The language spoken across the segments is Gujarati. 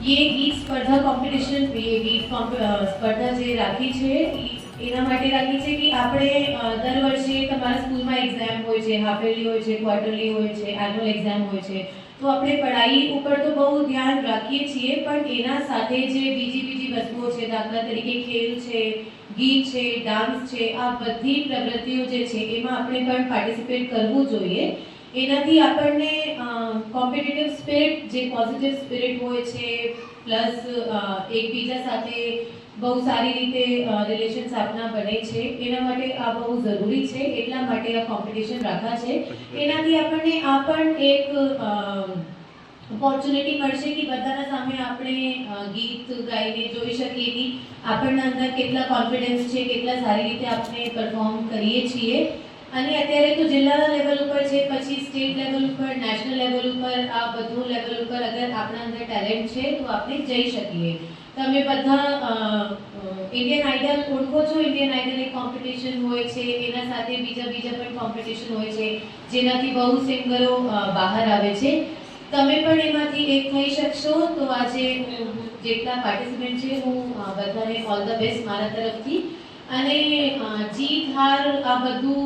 ये गीत स्पर्धा कॉम्पिटिशन ये गीत स्पर्धा जे राखी છે એના માટે રાખી છે કે આપણે દર વર્ષે તમારા સ્કૂલમાં એક્ઝામ હોય છે, હાફ યરલી હોય છે, ક્વાર્ટરલી હોય છે, એન્યુઅલ એક્ઝામ હોય છે, તો આપણે પઢાઈ ઉપર તો બહુ ધ્યાન રાખીએ છીએ, પણ એના સાથે જે બીજી વસ્તુઓ છે, દાખલા તરીકે ખેલ છે, ગીત છે, ડાન્સ છે, આ બધી પ્રવૃત્તિઓ જે છે એમાં આપણે પણ પાર્ટિસિપેટ કરવું જોઈએ। એનાથી આપણને કોમ્પિટિટિવ સ્પિરિટ જે પોઝિટિવ સ્પિરિટ હોય છે પ્લસ એકબીજા સાથે બહુ સારી રીતે રિલેશન્સ આપના બને છે, એના માટે આ બહુ જરૂરી છે, એટલા માટે આ કોમ્પિટિશન રાખા છે। એનાથી આપણને આ પણ એક ઓપોર્ચ્યુનિટી મળશે કે બધાના સામે આપણે ગીત ગાઈને જોઈ શકીએ કે આપણના અંદર કેટલા કોન્ફિડન્સ છે, કેટલા સારી રીતે આપણે પરફોર્મ કરીએ છીએ। અને અત્યારે તો જિલ્લાના લેવલ ઉપર છે, પછી સ્ટેટ લેવલ ઉપર, નેશનલ લેવલ ઉપર, આ બધું લેવલ ઉપર અગર આપણા અંદર ટેલેન્ટ છે તો આપણે જઈ શકીએ। તમે બધા ઇન્ડિયન આઇડલ ઓળખો છો? ઇન્ડિયન આઇડલ એક કોમ્પિટિશન હોય છે, એના સાથે બીજા પણ કોમ્પિટિશન હોય છે જેનાથી બહુ સિંગરો બહાર આવે છે। તમે પણ એમાંથી એક થઈ શકશો। તો આજે જેટલા પાર્ટિસિપન્ટ છે હું બધાને ઓલ ધ બેસ્ટ મારા તરફથી। અને જીત હાર આ બધું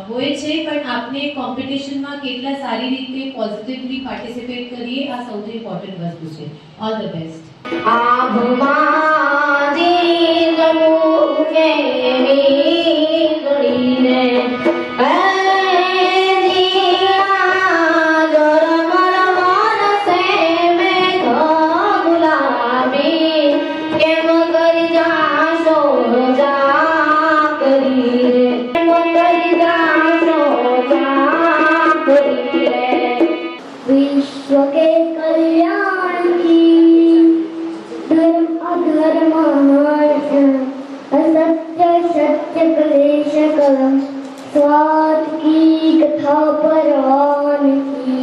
હોય છે, પણ આપણે કોમ્પિટિશનમાં કેટલા સારી રીતે પોઝિટિવલી પાર્ટિસિપેટ કરીએ આ સૌથી ઇમ્પોર્ટન્ટ વસ્તુ છે। All the best. विश्व के कल्याण की धर्म अधर्म असत्य सत्य क्लेश कलम स्वार्थ की कथा परान की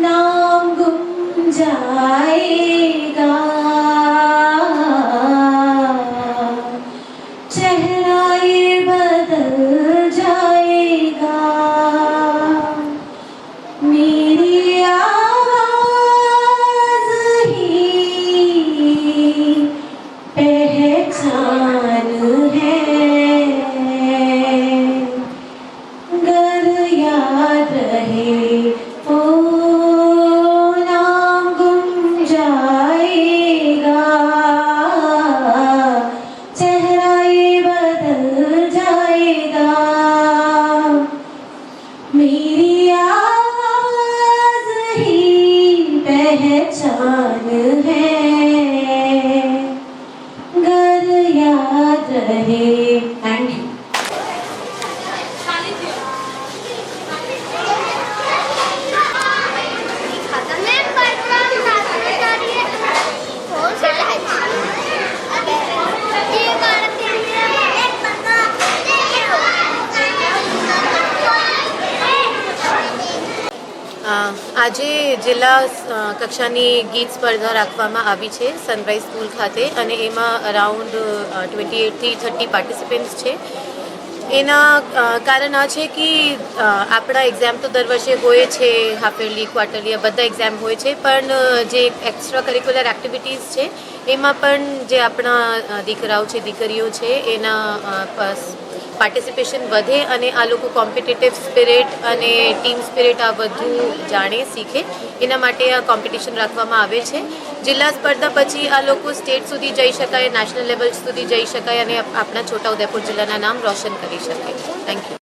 नाम गुम जाएगा, चेहरा ये बदल जाएगा, मेरी आवाज ही पहचान है, गर याद रहे पहचान है, घर याद रहे। Thank you. આજે જિલ્લા કક્ષાની ગીત સ્પર્ધા રાખવામાં આવી છે સનરાઈઝ સ્કૂલ ખાતે, અને એમાં અરાઉન્ડ 28 થી 30 પાર્ટિસિપન્ટ્સ છે। એના કારણ આ છે કે આપણા એક્ઝામ તો દર વર્ષે હોય છે, હાફ યરલી, ક્વાર્ટરલી, બધા એક્ઝામ હોય છે, પણ જે એક્સ્ટ્રા કરિક્યુલર એક્ટિવિટીઝ છે એમાં પણ જે આપણા દીકરાઓ છે, દીકરીઓ છે, એના પાર્ટિસિપેશન વધે અને આ લોકો કોમ્પિટિટિવ સ્પિરિટ અને ટીમ સ્પિરિટ આ બધું જાણે, શીખે, એના માટે આ કોમ્પિટિશન રાખવામાં આવે છે। જિલ્લા સ્પર્ધા પછી આ લોકો સ્ટેટ સુધી જઈ શકાય, નેશનલ લેવલ સુધી જઈ શકાય અને આપણા છોટાઉદેપુર જિલ્લાના નામ રોશન કરી શકે। Thank you.